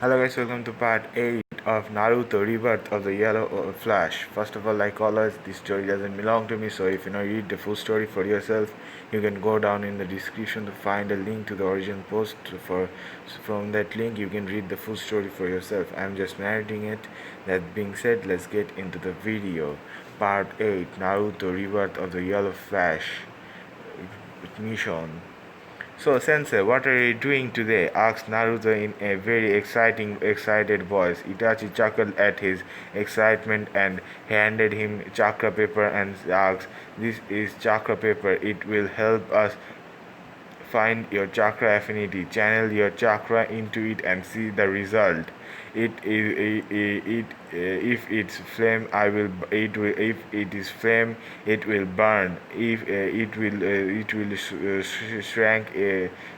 Hello guys, welcome to part 8 of Naruto Rebirth of the Yellow Flash. First of all, like always, this story doesn't belong to me, so if you read the full story for yourself, you can go down in the description to find a link to the original post. From that link, you can read the full story for yourself. I'm just narrating it. That being said, let's get into the video. Part 8 Naruto Rebirth of the Yellow Flash mission. So, Sensei, what are you doing today? Asked Naruto in a very excited voice. Itachi chuckled at his excitement and handed him chakra paper and asked, "This is chakra paper. It will help us find your chakra affinity, channel your chakra into it and see the result. If it's flame, if it is flame, it will burn. If it will shrink,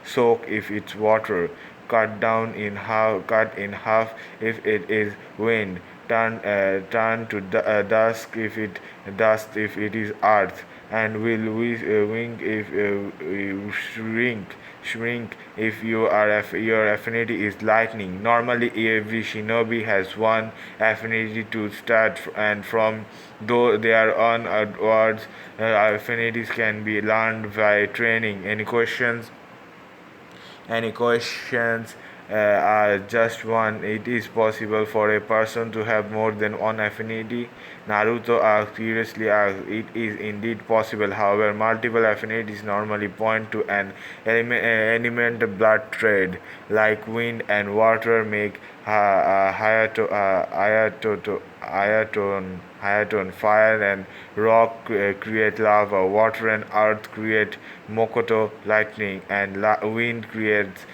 soak if it's water. Cut in half if it is wind. Turn to dust if it is earth, and will wink if shrink if your affinity is lightning. Normally, every shinobi has one affinity to start, and from though their own outwards, affinities can be learned by training. Any questions are just one. It is possible for a person to have more than one affinity. Naruto curiously asked. It is indeed possible. However, multiple affinities normally point to an element blood trade, like wind and water make Hayaton, fire and rock create lava, water and earth create Mokoto, lightning, and wind creates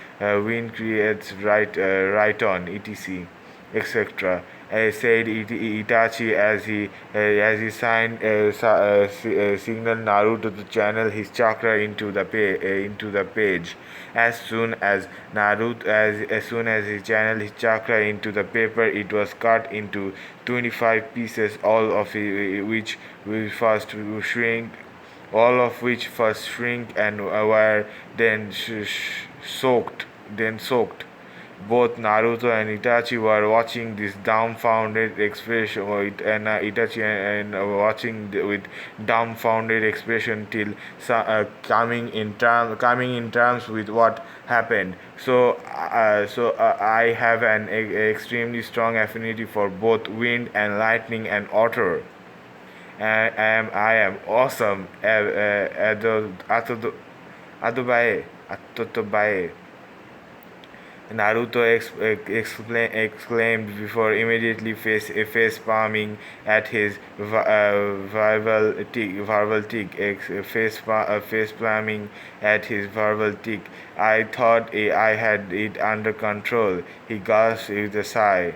right on, etc. etc. Said Itachi as he signaled Naruto to channel his chakra into the page. As soon as he channeled his chakra into the paper, it was cut into 25 pieces, all of which first shrink and were then soaked. Both Naruto and Itachi were watching this dumbfounded expression, Itachi and watching with dumbfounded expression till coming in terms with what happened. I have an extremely strong affinity for both wind and lightning and water. I am awesome. Atotobae. Naruto exclaimed before immediately face palming at his verbal tick, face palming at his verbal tick. I thought I had it under control. He gasped with a sigh.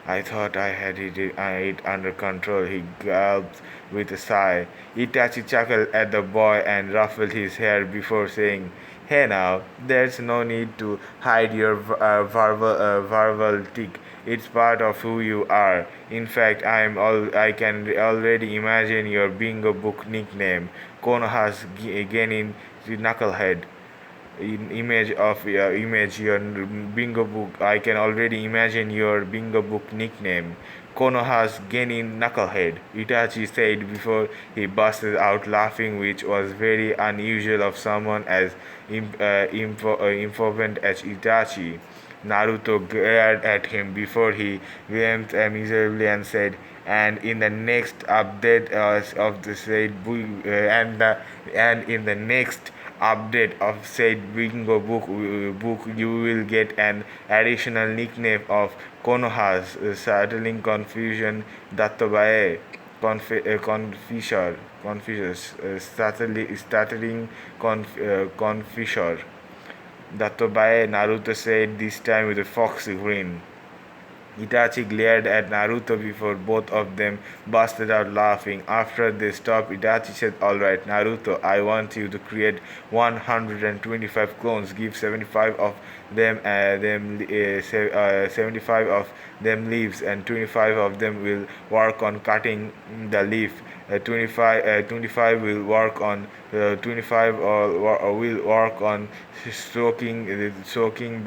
I thought I had it under control, he gulped with a sigh. Itachi chuckled at the boy and ruffled his hair before saying, "Hey now, there's no need to hide your verbal tick. It's part of who you are. In fact, I can already imagine your bingo book nickname, Konoha's Genin Knucklehead. Image your bingo book. I can already imagine your bingo book nickname, Konoha's Genin Knucklehead," Itachi said before he busted out laughing, which was very unusual of someone as important as Itachi. Naruto glared at him before he winced miserably and said, "And in the next update of the said and in the next update of said bingo book, you will get an additional nickname of Konoha's settling confusion Datobae stuttering confisher. Datobae, Naruto said, this time with a foxy grin. Itachi glared at Naruto before both of them busted out laughing. After they stopped, Itachi said, "Alright, Naruto, I want you to create 125 clones. Give 75 of them 75 of them leaves, and 25 of them will work on cutting the leaf 25 will work on 25 or will work on soaking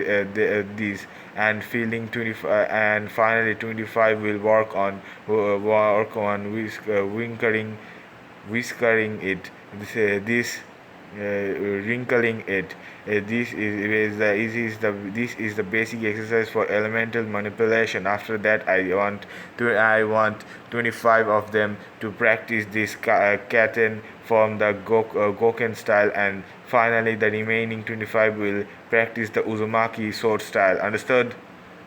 these and feeling 25, and finally 25 will work on whiskering it, this wrinkling it. This is the basic exercise for elemental manipulation. After that, I want 25 of them to practice this katen from the Goken style, and finally the remaining 25 will practice the Uzumaki sword style. Understood?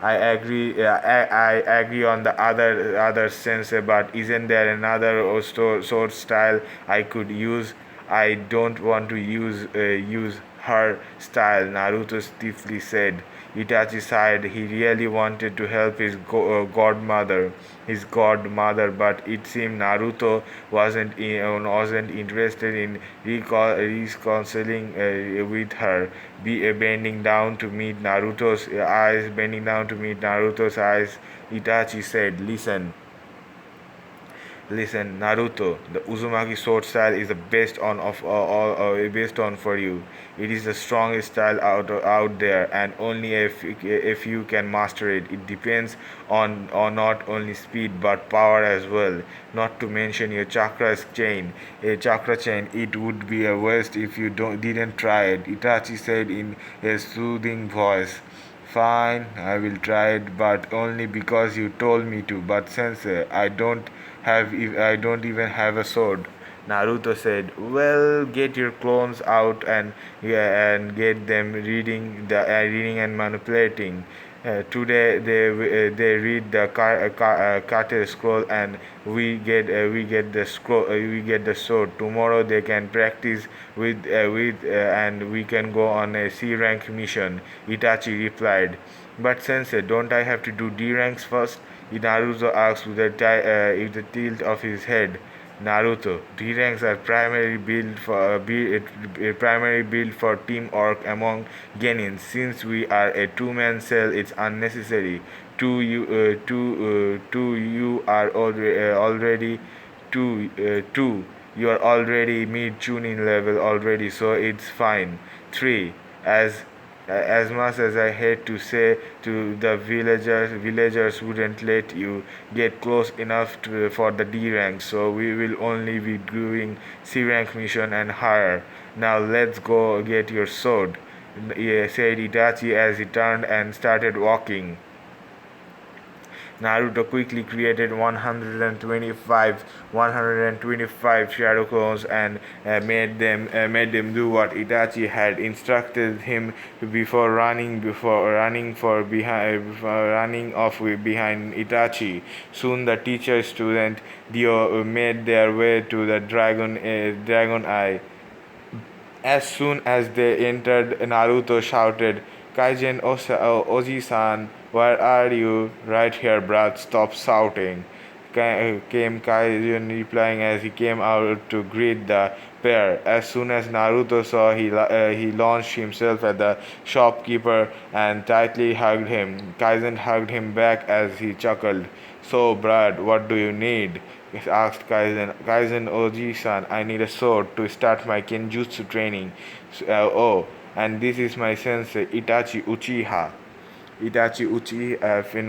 I agree. I agree on the other sense, but isn't there another sword style I could use? I don't want to use her style. Naruto stiffly said. Itachi sighed. He really wanted to help his godmother, but it seemed Naruto wasn't interested in reconciling with her. Bending down to meet Naruto's eyes, Itachi said, Listen, Naruto, the Uzumaki sword style is the best on of all based on for you. It is the strongest style out there, and only if you can master it. It depends on not only speed but power as well. Not to mention your chakra chain. It would be a waste if you didn't try it. Itachi said in a soothing voice. Fine, I will try it, but only because you told me to. But sensei, I don't even have a sword. Naruto said, "Well, get your clones out and get them reading and manipulating. Today they read the Kate scroll, and we get the sword. Tomorrow they can practice and we can go on a C rank mission." Itachi replied, "But sensei, don't I have to do D ranks first?" Naruto asked with with a tilt of his head. Naruto, D ranks are primarily built for teamwork among genins. Since we are a two-man cell, it's unnecessary. You are already two. You are already mid tuning level already, so it's fine. 3. As much as I hate to say to the villagers wouldn't let you get close enough for the D rank, so we will only be doing C rank mission and higher. Now let's go get your sword, said Itachi as he turned and started walking. Naruto quickly created 125 shadow clones and made them do what Itachi had instructed him before running off behind Itachi. Soon the teacher student Dio made their way to the dragon eye. As soon as they entered, Naruto shouted, "Kaizen Oji-san, where are you?" "Right here, brat, stop shouting," came Kaizen replying as he came out to greet the pair. As soon as Naruto saw, he launched himself at the shopkeeper and tightly hugged him. Kaizen hugged him back as he chuckled. "So, Brad, what do you need?" asked Kaizen. "Kaizen Oji-san, I need a sword to start my kenjutsu training." Oh, and this is my sensei, Itachi Uchiha.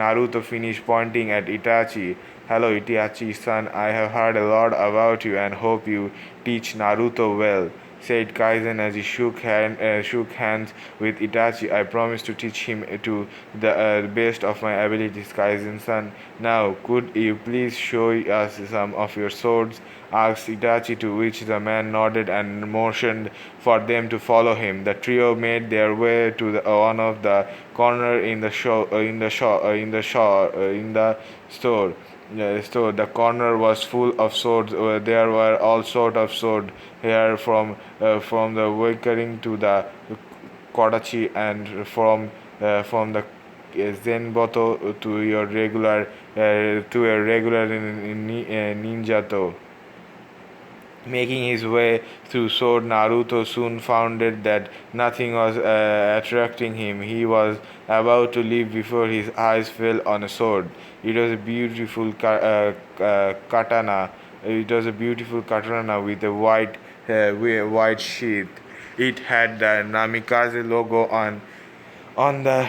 Naruto finished pointing at Itachi. "Hello, Itachi-san, I have heard a lot about you and hope you teach Naruto well," said Kaizen as he shook hands with Itachi. "I promise to teach him to the best of my abilities, Kaizen-san. Now, could you please show us some of your swords?" asked Itachi, to which the man nodded and motioned for them to follow him. The trio made their way to one of the corner in the store. The corner was full of swords. There were all sorts of swords here, from the Wakering to the Kodachi, and from the Zenboto to your regular ninjato. Making his way through sword, Naruto soon found that nothing was attracting him. He was about to leave before his eyes fell on a sword. It was a beautiful katana It was a beautiful katana with a white sheath. It had the Namikaze logo on the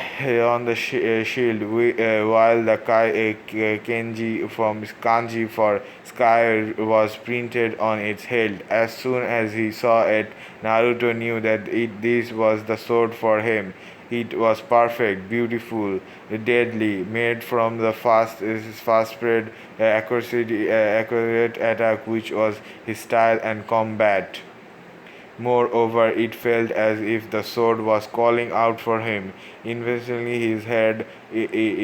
shield, while the kanji from kanji for sky was printed on its hilt. As soon as he saw it, Naruto knew that this was the sword for him. It was perfect, beautiful, deadly, made from the fast spread, accurate attack, which was his style and combat. Moreover, it felt as if the sword was calling out for him. Instinctively,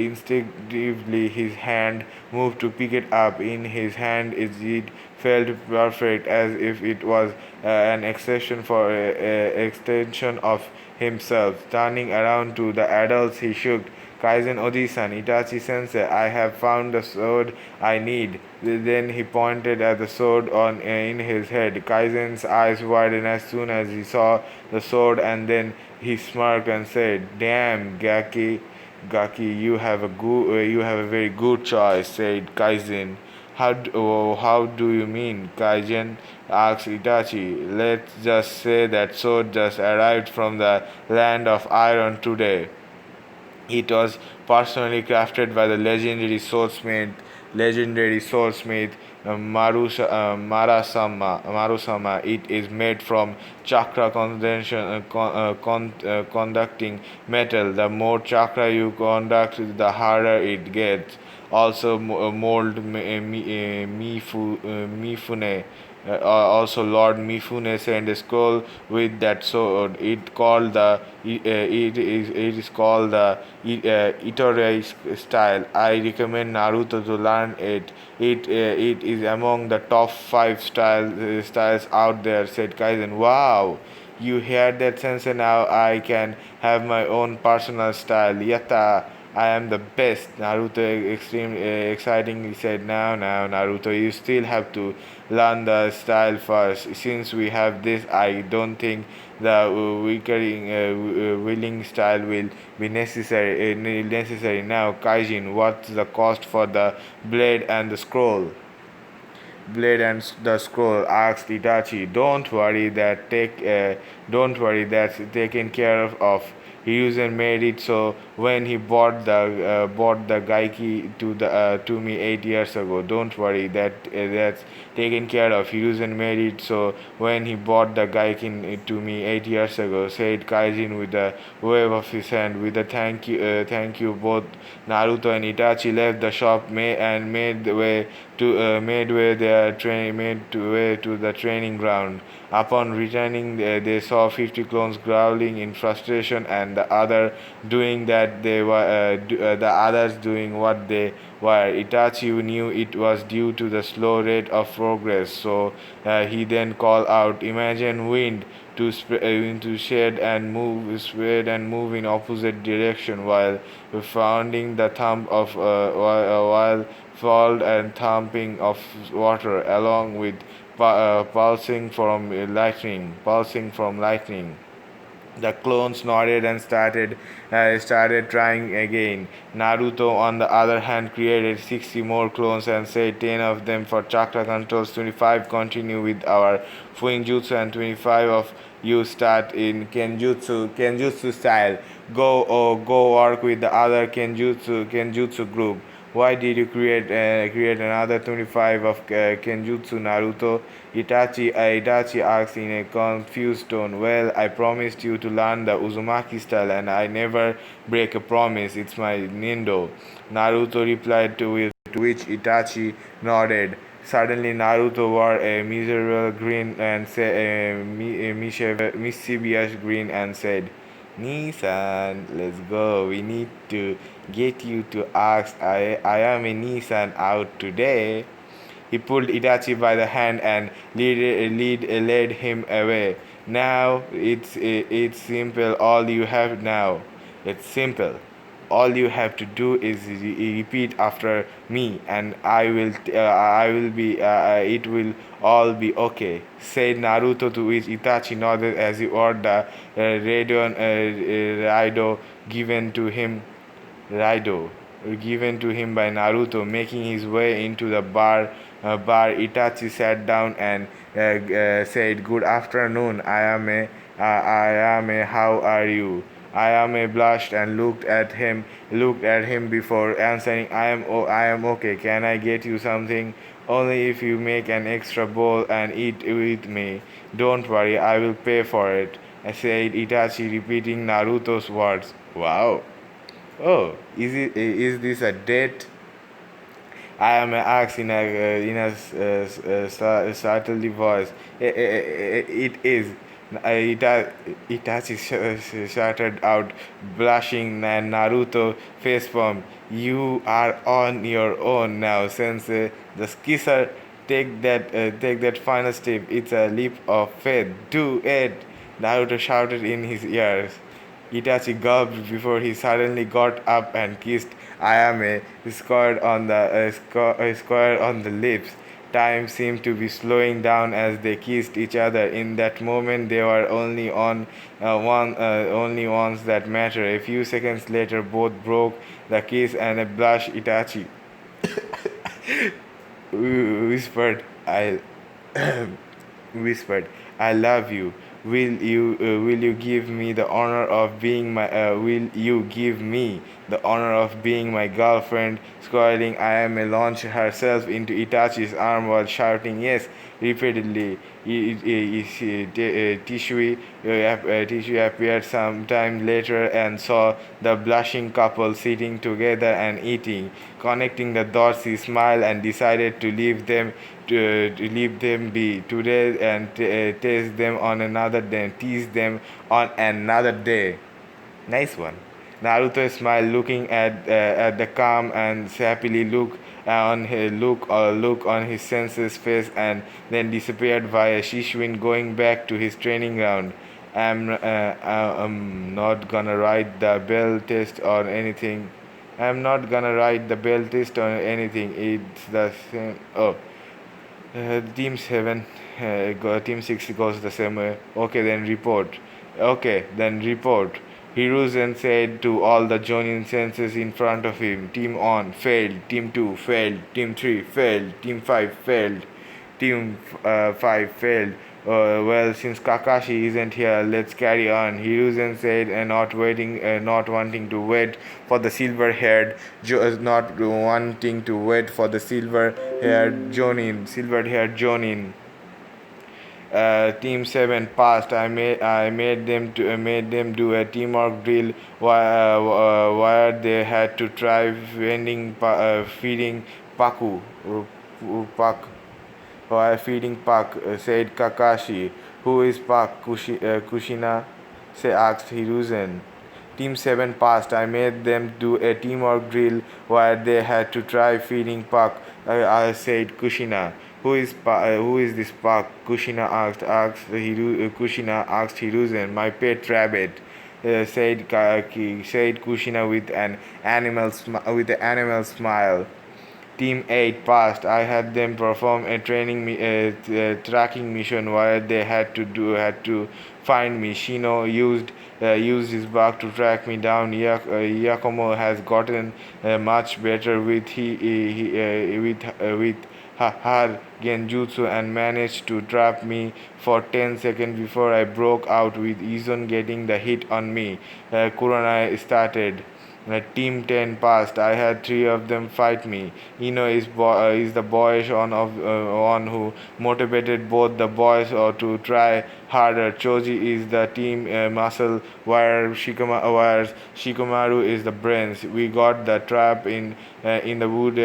instinctively, his hand moved to pick it up. In his hand, it felt perfect, as if it was an extension of himself. Turning around to the adults, he shook. Kaizen Oji-san, Itachi-sensei, I have found the sword I need. Then he pointed at the sword in his head. Kaizen's eyes widened as soon as he saw the sword, and then he smirked and said, "Damn, Gaki, you have a very good choice," said Kaizen. How do you mean? Kaizen asked Itachi. Let's just say that sword just arrived from the land of iron today. It was personally crafted by the legendary swordsmith Marusama. It is made from chakra conducting metal. The more chakra you conduct, the harder it gets. Also, mold Mifune. Also, Lord Mifune sent a scroll with that sword. It is called the Itorei style. I recommend Naruto to learn it. It is among the top 5 styles out there," said Kaizen. Wow, you heard that, sensei? Now I can have my own personal style. Yatta! I am the best, Naruto extremely excitingly said. Now, Naruto, you still have to learn the style first. Since we have this, I don't think the willing style will be necessary. Now, Kaijin, what's the cost for the blade and the scroll? Blade and the scroll, asked Itachi. Don't worry, that's taken care of. Hiruzen made it so when he bought the Gaiki to me 8 years ago. Don't worry, that's taken care of. Hiruzen made it so when he bought the Gaikin to me 8 years ago," said Kaijin with a wave of his hand. With a thank you, both Naruto and Itachi left the shop and made way to the training ground. Upon returning, they saw 50 clones growling in frustration, and the others doing what they were. Itachi knew it was due to the slow rate of progress, so he then called out, "Imagine wind to spread and move in opposite direction while founding the thump of while fall and thumping of water along with pulsing from lightning." The clones nodded and started trying again. Naruto, on the other hand, created 60 more clones and said 10 of them for chakra controls, 25 continue with our Fuinjutsu, and 25 of you start in Kenjutsu style. Go work with the other Kenjutsu group. Why did you create another 25 of Kenjutsu, Naruto? Itachi asked in a confused tone. Well, I promised you to learn the Uzumaki style, and I never break a promise. It's my Nindo. Naruto replied, to which Itachi nodded. Suddenly, Naruto wore a miserable grin and mischievous grin and said, "Nissan, let's go. We need to get you to ask. I am a Nissan out today." He pulled Itachi by the hand and led him away. Now it's simple. All you have now. It's simple. All you have to do is repeat after me, and I will be. It will all be okay," said Naruto, to which Itachi nodded as he wore the Raido given to him. Raido. given to him by Naruto. Making his way into the bar, Itachi sat down and said, "Good afternoon, Ayame, how are you?" Ayame blushed and looked at him before answering, I am okay. Can I get you something? Only if you make an extra bowl and eat with me. Don't worry, I will pay for it," said Itachi, repeating Naruto's words. Wow. Oh, is this a date? I am asked in a subtle voice. It is. Itachi shouted out, blushing, and Naruto facepalm. You are on your own now, Sensei. The skisser, take that final step. It's a leap of faith. Do it! Naruto shouted in his ears. Itachi gulped before he suddenly got up and kissed Ayame square on the lips. Time seemed to be slowing down as they kissed each other. In that moment, they were only ones that matter. A few seconds later, both broke the kiss and a blush. Itachi whispered, "I whispered, I love you. Will you give me the honor of being my will you give me the honor of being my girlfriend?" Scolding, Ayame launched herself into Itachi's arm while shouting yes repeatedly. Tissue appeared some time later and saw the blushing couple sitting together and eating. Connecting the dots, he smiled and decided to leave them be today and tease them on another day. Tease them on another day. Nice one. Naruto smiled, looking at the calm and happily look on his senses face, and then disappeared via Shishwin, going back to his training ground. I'm not gonna write the bell test or anything. I'm not gonna write the bell test or anything. It's the same. Oh, Team 7, Team 6 goes the same way. Okay, then report. Okay, then report. Hiruzen said to all the Jonin senses in front of him. Team on, failed. Team 2, failed. Team 3, failed. Team 5, failed. Team 5 failed. Well, since Kakashi isn't here, let's carry on. Hiruzen said, not wanting to wait for the silver-haired Jonin. Team 7 passed. I made them do a teamwork drill where they had to try feeding Paku. Pak while feeding Pak, said Kakashi. Who is Pak? Kushina? Asked Hiruzen. Team 7 passed. I made them do a teamwork drill where they had to try feeding Pak, said Kushina. Who is this Pak? Kushina asked Hiruzen. My pet rabbit, said Kushina with an animal smile. Team 8 passed. I had them perform a tracking mission where they had to find me. Shino used his bug to track me down. Yakumo has gotten much better with her genjutsu and managed to trap me for 10 seconds before I broke out, with Izon getting the hit on me. Kuranai started. Team 10 passed. I had 3 of them fight me. Ino is the boyish one who motivated both the boys to try harder. Choji is the team muscle, where Shikamaru is the brains. We got the trap in the wood.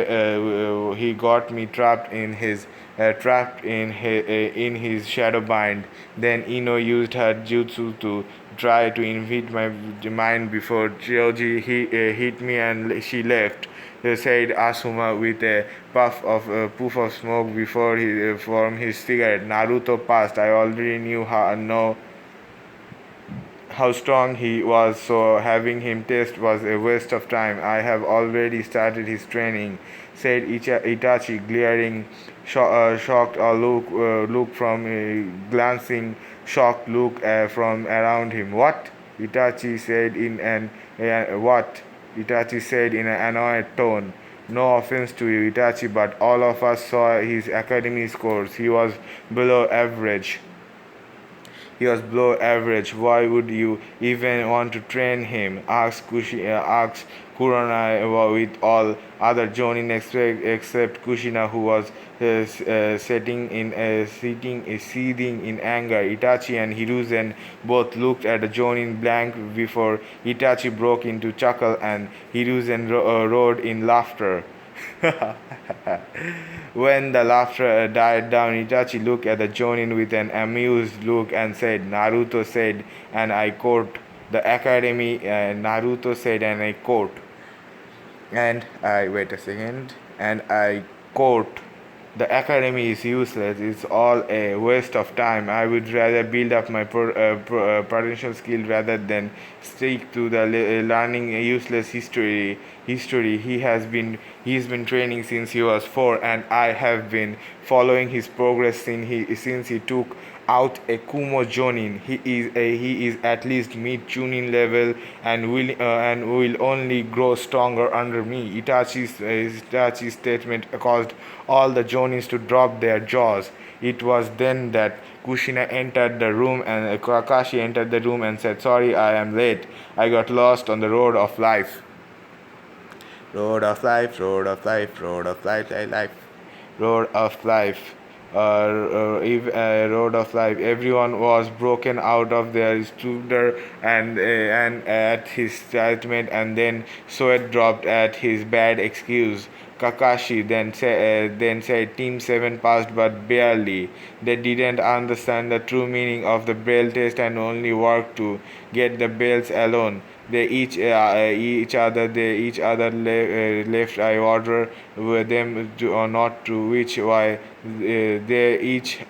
He got me trapped in his shadow bind. Then Ino used her jutsu to try to invade my mind before Choji hit me and she left, said Asuma with a puff of smoke before from his cigarette. Naruto passed. I already knew how strong he was, so having him test was a waste of time. I have already started his training, said Itachi, glaring shocked look from glancing shocked look from around him. What? Itachi said in an what? Itachi said in an annoyed tone. No offense to you, Itachi, but all of us saw his academy scores. He was below average. He was below average. Why would you even want to train him? Asked Kurona with all other Jonin except Kushina, who was seething in anger. Itachi and Hiruzen both looked at the Jonin blank before Itachi broke into chuckle and Hiruzen roared in laughter. When the laughter died down, Itachi looked at the Jonin with an amused look and said, Naruto said, and I quote, the academy, Naruto said, and I quote, and I, wait a second, and I quote, the academy is useless. It's all a waste of time. I would rather build up my potential skill rather than stick to the learning a useless history. He's been training since he was 4, and I have been following his progress since he took out a Kumo Jonin. He is at least mid tuning level and will only grow stronger under me. Itachi's statement caused all the Jonins to drop their jaws. It was then that Kushina entered the room and Kakashi entered the room and said, "Sorry, I am late. I got lost on the road of life." Road of life, road of life, road of life, life, road of life. Road of life. Everyone was broken out of their stupor and at his statement, and then sweat dropped at his bad excuse. Kakashi then said, Team 7 passed but barely. They didn't understand the true meaning of the Braille test and only worked to get the bells alone. They each other left. I order them to, or not to, which why they each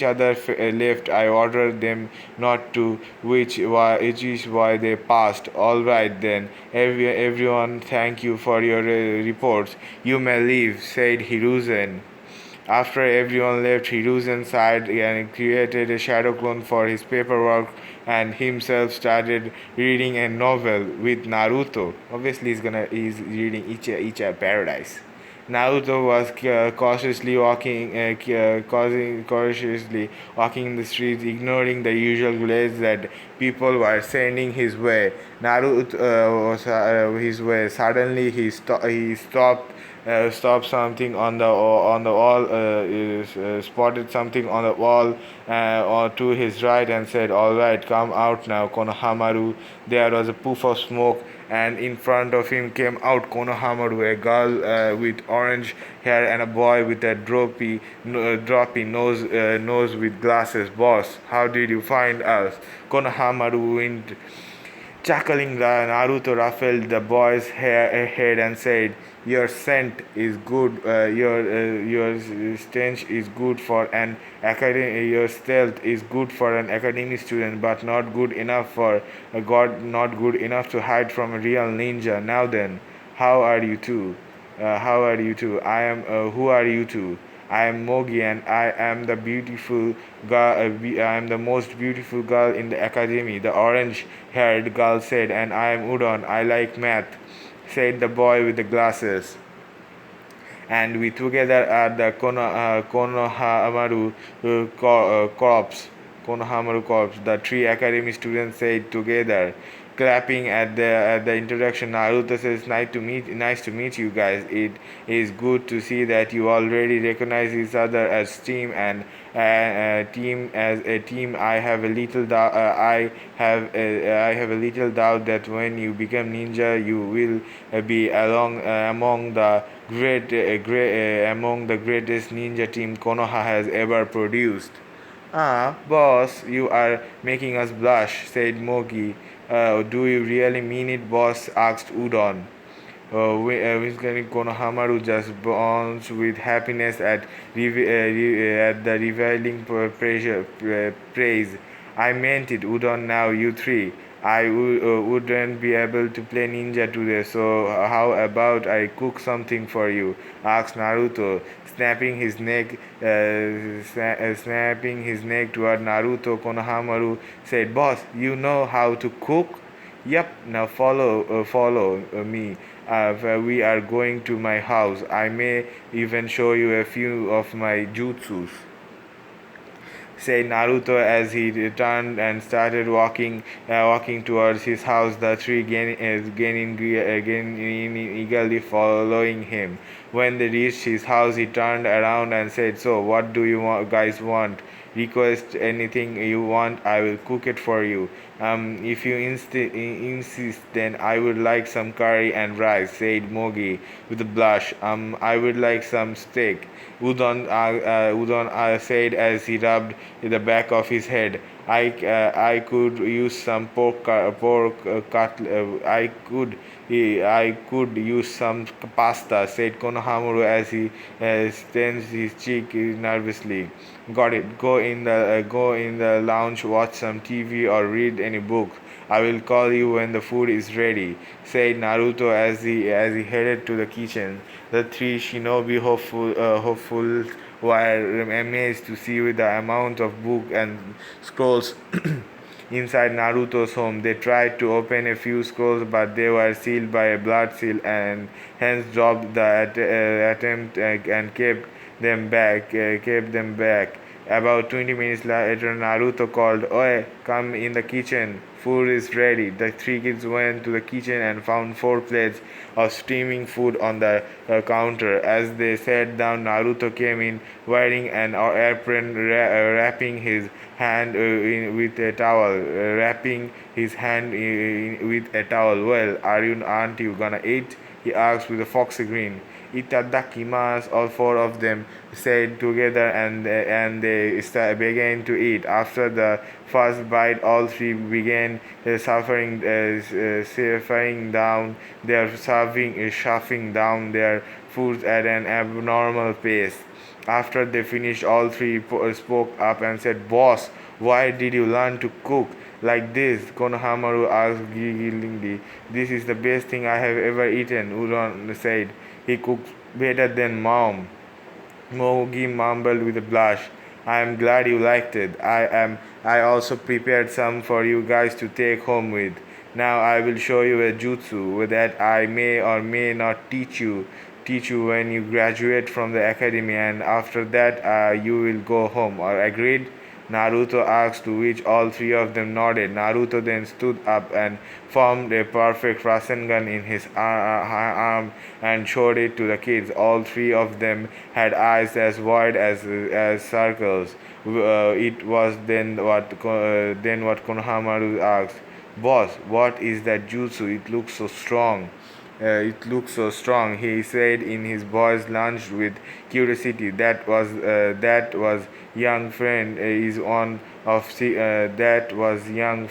other left. I order them not to, which is why they passed. All right then, everyone, thank you for your reports. You may leave," said Hiruzen. After everyone left, Hiruzen sighed and created a shadow clone for his paperwork and himself started reading a novel with Naruto. Obviously, he's reading Ichigo Paradise. Naruto was cautiously walking in the streets, ignoring the usual glades that people were sending his way. Naruto was his way. Suddenly, he stopped something on the wall, spotted something on the wall or to his right and said, "All right, come out now, Konohamaru." There was a poof of smoke, and in front of him came out Konohamaru, a girl with orange hair and a boy with a droppy nose with glasses. "Boss, how did you find us?" Konohamaru went chuckling. Naruto ruffled the boy's head and said, "Your scent is good. Your stench is good for an academy. Your stealth is good for an academy student, but not good enough for a god. Not good enough to hide from a real ninja. Now then, how are you two? How are you two? I am. Who are you two?" "I am Mogi, and I am the beautiful girl. I am the most beautiful girl in the academy," the orange-haired girl said. "And I am Udon. I like math," said the boy with the glasses. And we together at the Konohamaru corpse. Konohamaru corpse. The 3 academy students said together, clapping at the introduction. Naruto says, nice to meet you guys. It is good to see that you already recognize each other as team and team as a team. I have a little doubt. I have a little doubt that when you become ninja, you will be among the among the greatest ninja team Konoha has ever produced. "Ah, boss, you are making us blush," said Mogi. "Do you really mean it, boss?" asked Udon. Konohamaru just burns with happiness at the revealing praise. "I meant it, Udon. Now you three. Wouldn't be able to play ninja today, so how about I cook something for you?" asked Naruto, snapping his neck toward Naruto. Konohamaru said, "Boss, you know how to cook?" Yep, now follow me. We are going to my house. I may even show you a few of my jutsus, said Naruto as he turned and started walking towards his house. The three gaining eagerly following him. When they reached his house, he turned around and said, "So, what do you guys want? Request anything you want. I will cook it for you. If you insist, then I would like some curry and rice," said Mogi with a blush. I would like some steak. Udon said as he rubbed the back of his head. I could use some I could use some pasta," said Konohamaru as he tensed his cheek nervously. "Got it. Go in the lounge, watch some TV or read any book. I will call you when the food is ready," said Naruto as he headed to the kitchen. The three shinobi hopefuls were amazed to see with the amount of book and scrolls inside Naruto's home. They tried to open a few scrolls, but they were sealed by a blood seal and hence dropped the attempt and kept them back. About 20 minutes later, Naruto called, "Oi, come in the kitchen. Food is ready." The three kids went to the kitchen and found 4 plates of steaming food on the counter. As they sat down, Naruto came in wearing an apron, wrapping his hand with a towel. Wrapping his hand with a towel. "Well, aren't you gonna eat?" he asked with a foxy grin. "Itadakimasu," all four of them said together, and they began to eat. After the first bite, all three began shuffling down their foods at an abnormal pace. After they finished, all three spoke up and said, "Boss, why did you learn to cook like this?" Konohamaru asked gigglingly. "This is the best thing I have ever eaten," Udon said. "He cooks better than mom." Mogi mumbled with a blush. "I am glad you liked it. I also prepared some for you guys to take home with. Now I will show you a jutsu that I may or may not teach you when you graduate from the academy, and after that you will go home. Or agreed?" Naruto asked, to which all three of them nodded. Naruto then stood up and formed a perfect Rasengan in his arm and showed it to the kids. All three of them had eyes as wide as circles. It was then what Konohamaru asked, "Boss, what is that jutsu? It looks so strong." "It looks so strong," he said in his voice lunged with curiosity. That was young friend is on of that was young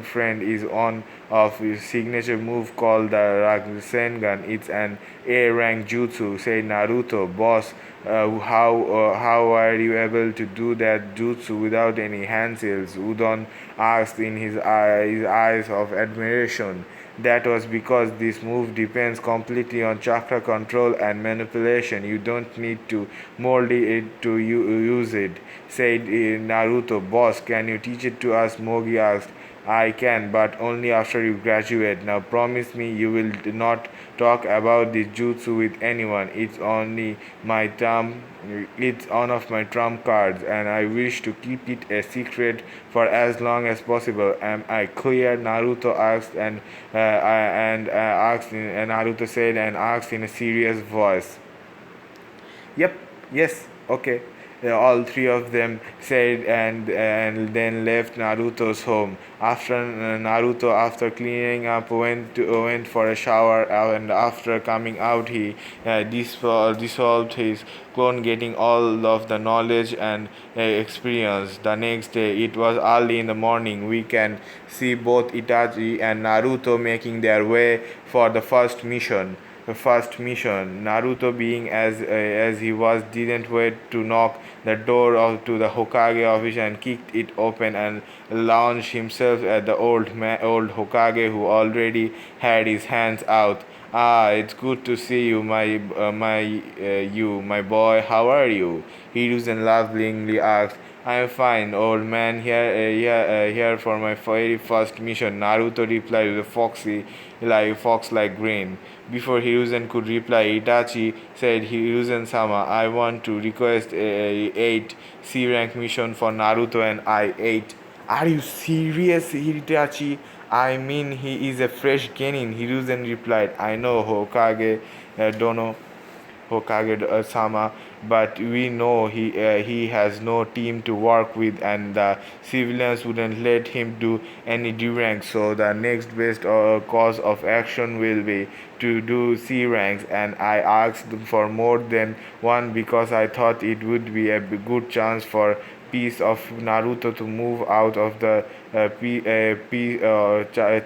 friend is on of his signature move called the Rasengan. It's an A rank jutsu," said Naruto. "Boss, how are you able to do that jutsu without any hand seals?" Udon asked in his eyes of admiration. "That was because this move depends completely on chakra control and manipulation. You don't need to mold it to use it," said Naruto. "Boss, can you teach it to us?" Mogi asked. "I can, but only after you graduate. Now promise me you will not talk about this jutsu with anyone. It's one of my trump cards, and I wish to keep it a secret for as long as possible. Am I clear?" Naruto asked, Naruto said and asked in a serious voice. "Yep, yes, okay," all three of them said, and then left Naruto's home. After cleaning up, went for a shower, and after coming out, he dissolved his clone, getting all of the knowledge and experience. The next day, it was early in the morning. We can see both Itachi and Naruto making their way for the first mission. Naruto, being as he was, didn't wait to knock the door to the Hokage office and kicked it open and launched himself at the old Hokage, who already had his hands out. Ah, it's good to see you, my boy. How are you? Hiruzen laughingly asked. I'm fine, old man. Here for my very first mission. Naruto replied with a fox-like grin. Before Hiruzen could reply, Itachi said, Hiruzen-sama, I want to request a 8 C rank mission for Naruto and I 8. Are you serious, Itachi? I mean, he is a fresh genin. Hiruzen replied, I know, Dono. Hokage-sama, but we know he has no team to work with, and the civilians wouldn't let him do any D ranks. So the next best course of action will be to do C ranks, and I asked for more than one because I thought it would be a good chance for piece of Naruto to move out of the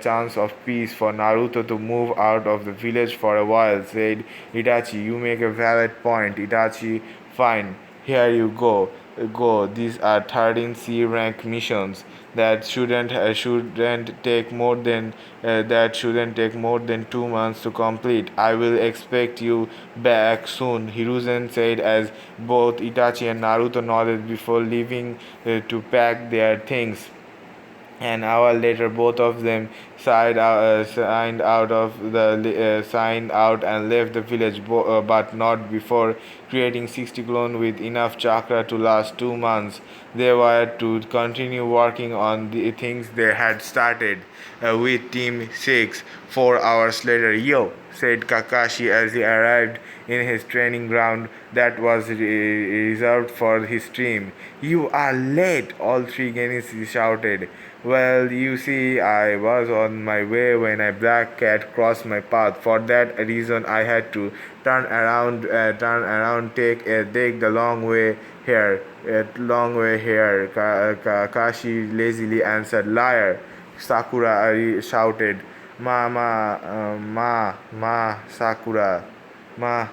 chance of peace for Naruto to move out of the village for a while, said Itachi. You make a valid point, Itachi. Fine, here you go. Go. These are 13 C rank missions that shouldn't take more than 2 months to complete. I will expect you back soon, Hiruzen said as both Itachi and Naruto nodded before leaving to pack their things. An hour later, both of them signed out and left the village, but not before creating 60 clones with enough chakra to last 2 months. They were to continue working on the things they had started with Team 6. 4 hours later, yo, said Kakashi as he arrived in his training ground that was reserved for his team. You are late, all three Genis shouted. Well, you see, I was on my way when a black cat crossed my path. For that reason, I had to take the long way here. Kakashi lazily answered, liar. Sakura shouted, Sakura. Ma,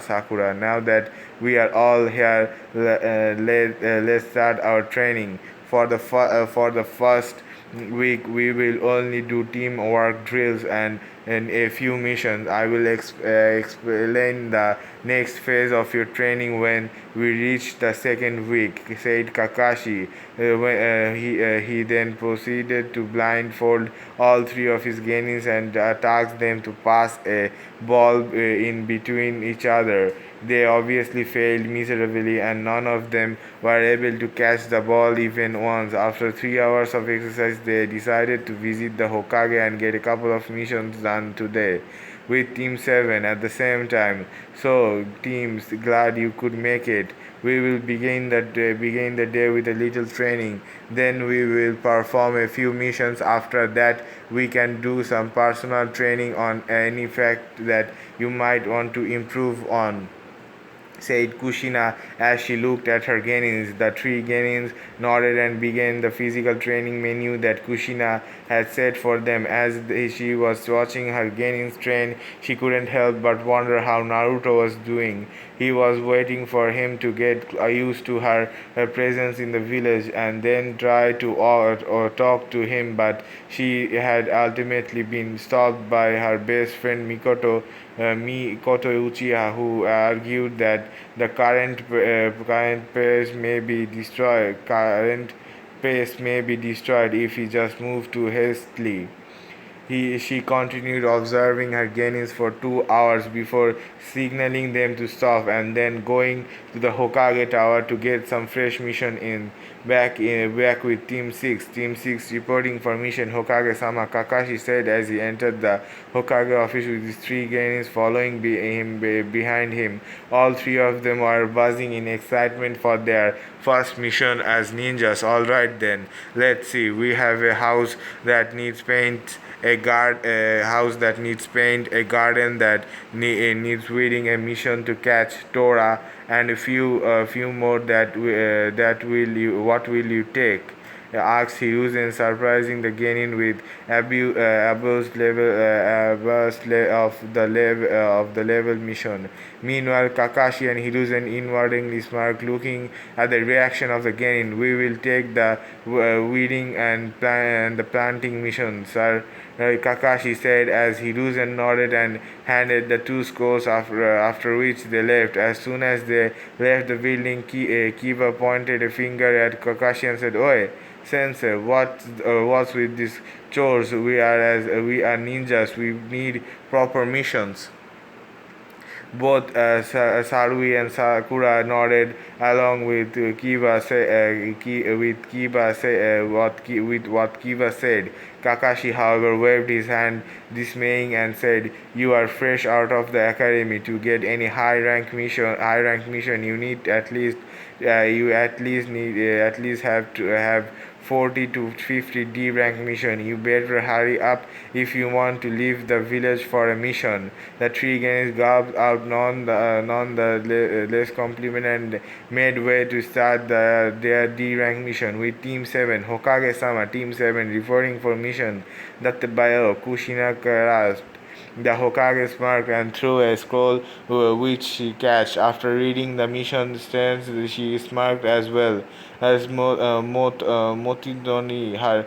Sakura. Now that we are all here, let's start our training. For the first week, we will only do teamwork drills and a few missions. I will explain the next phase of your training when we reach the second week, said Kakashi. He then proceeded to blindfold all three of his genins and tasked them to pass a ball in between each other. They obviously failed miserably, and none of them were able to catch the ball even once. After 3 hours of exercise, they decided to visit the Hokage and get a couple of missions done today with Team 7 at the same time. So, teams, glad you could make it. We will begin the day with a little training. Then we will perform a few missions. After that, we can do some personal training on any fact that you might want to improve on, said Kushina as she looked at her genins. The three genins nodded and began the physical training menu that Kushina had set for them. As she was watching her genins train, she couldn't help but wonder how Naruto was doing. He was waiting for him to get used to her presence in the village and then try to or talk to him, but she had ultimately been stopped by her best friend Mikoto Uchiha, who argued that the current pace may be destroyed. Current pace may be destroyed if he just moved too hastily. She continued observing her genins for 2 hours before signaling them to stop and then going to the Hokage Tower to get some fresh mission in. Back with Team 6. Team 6 reporting for mission, Hokage-sama, Kakashi said as he entered the Hokage office with his three genins following behind him. All three of them were buzzing in excitement for their first mission as ninjas. Alright then, let's see. We have a house that needs paint, a house that needs paint, a garden that needs weeding, a mission to catch Tora, and a few more what will you take? Asked Hiruzen, surprising the genin with of the level mission. Meanwhile, Kakashi and Hiruzen inwardly smirked, looking at the reaction of the genin. We will take the weeding and the planting mission, sir. Kakashi said as Hiruzen nodded and handed the two scrolls after which they left. As soon as they left the building, Kiba pointed a finger at Kakashi and said, Oi, Sensei, what's with these chores? We are ninjas. We need proper missions. Both Sarui and Sakura nodded along with what Kiba said. Kakashi, however, waved his hand, dismaying, and said, "You are fresh out of the academy. To get any high rank mission, you at least need at least have to have 40 to 50 D rank mission. You better hurry up if you want to leave the village for a mission." The three guys gobbled out none the less compliment and made way to start their D rank mission with Team 7. Hokage-sama, Team 7, reporting for mission that by Kushina grasped. The Hokage smirked and threw a scroll which she catched. After reading the mission stance, she smirked as well as Motidoni her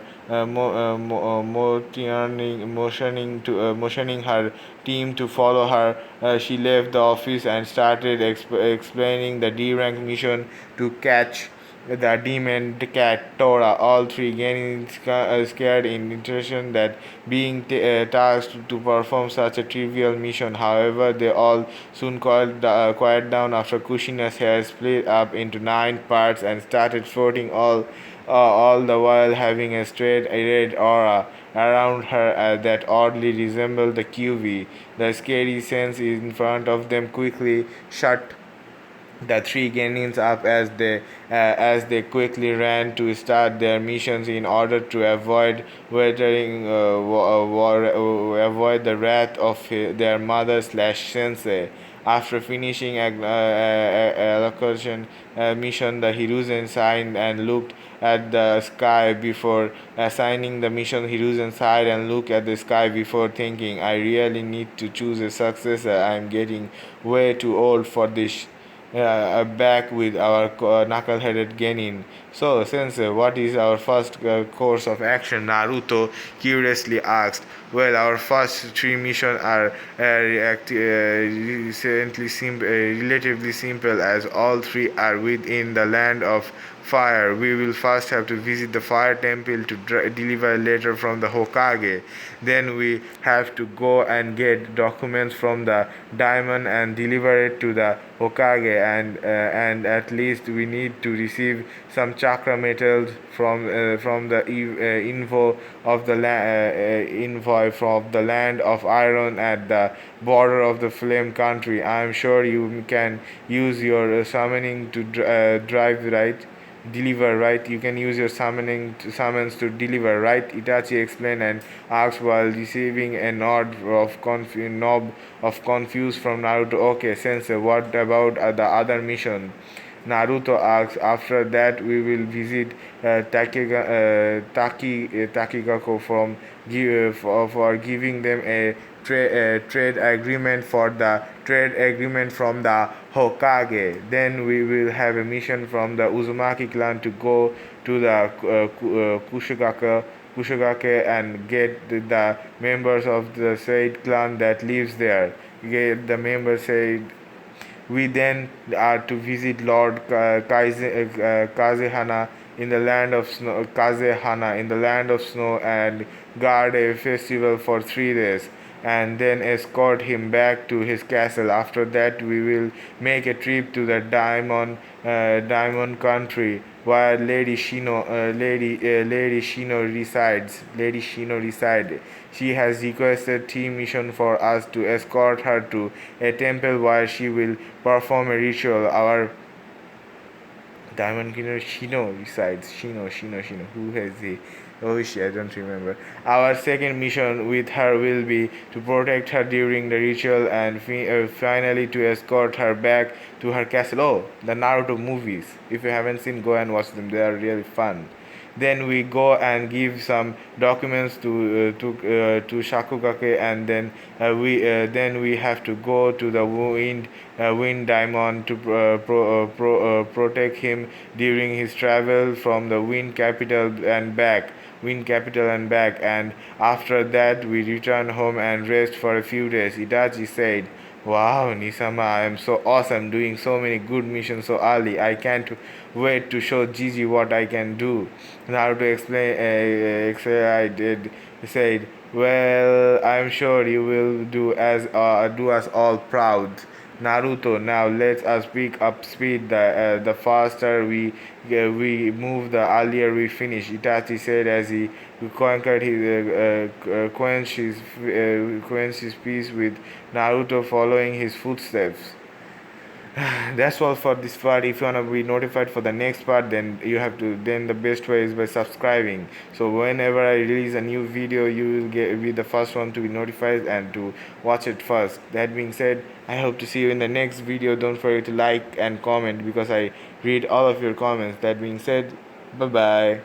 motioning her team to follow her. She left the office and started explaining the D rank mission to catch the demon cat Tora. All three getting scared in intention that being tasked to perform such a trivial mission. However, they all soon quiet down after Kushina's hair split up into 9 parts and started floating all the while having a straight red aura around her that oddly resembled the QV. The scary sense in front of them quickly shut the three Genians up as they quickly ran to start their missions in order to avoid avoid the wrath of their mother slash sensei. After finishing allocation mission, the Hiruzen signed and looked at the sky before assigning the mission. Hiruzen sighed and looked at the sky before thinking, I really need to choose a successor. I am getting way too old for this. Back with our knuckle-headed Genin. So, Sensei, what is our first course of action? Naruto curiously asked. Well, our first three missions are relatively simple as all three are within the land of fire. We will first have to visit the fire temple to deliver a letter from the Hokage. Then we have to go and get documents from the diamond and deliver it to the Hokage. And at least we need to receive some chakra metals from the envoy from the land of iron at the border of the flame country. I am sure you can use your summoning to drive right. Deliver, right? You can use your summons to deliver, right? Itachi explained and asked while receiving a nod of confuse from Naruto. Okay, Sensei, what about the other mission? Naruto asks. After that, we will visit Takigako for giving them a trade agreement from the Hokage. Then we will have a mission from the Uzumaki clan to go to the Kushigake and get the members of the Said clan that lives there. Get the members said. We then are to visit Lord Kazehana in the land of snow, and guard a festival for 3 days, and then escort him back to his castle. After that, we will make a trip to the Diamond Country, where Lady Shino resides. She has requested team mission for us to escort her to a temple where she will perform a ritual. Our Diamond Killer Shino resides. Shino. Who has he? Oh shit, I don't remember. Our second mission with her will be to protect her during the ritual and finally to escort her back to her castle. Oh, the Naruto movies. If you haven't seen, go and watch them. They are really fun. Then we go and give some documents to Shakugake, and then we have to go to the wind diamond to protect him during his travel from the wind capital and back. win capital and back, and after that we return home and rest for a few days. Itachi said, "Wow, Nisama, I am so awesome doing so many good missions so early. I can't wait to show Gigi what I can do." Naruto said, "Well, I'm sure you will do us all proud." Naruto, now let us pick up speed. The faster we move, the earlier we finish. Itachi said as he conquered his quenched his peace with Naruto following his footsteps. That's all for this part. If you wanna be notified for the next part, then the best way is by subscribing. So whenever I release a new video, you will be the first one to be notified and to watch it first. That being said, I hope to see you in the next video. Don't forget to like and comment because I read all of your comments. That being said, bye bye.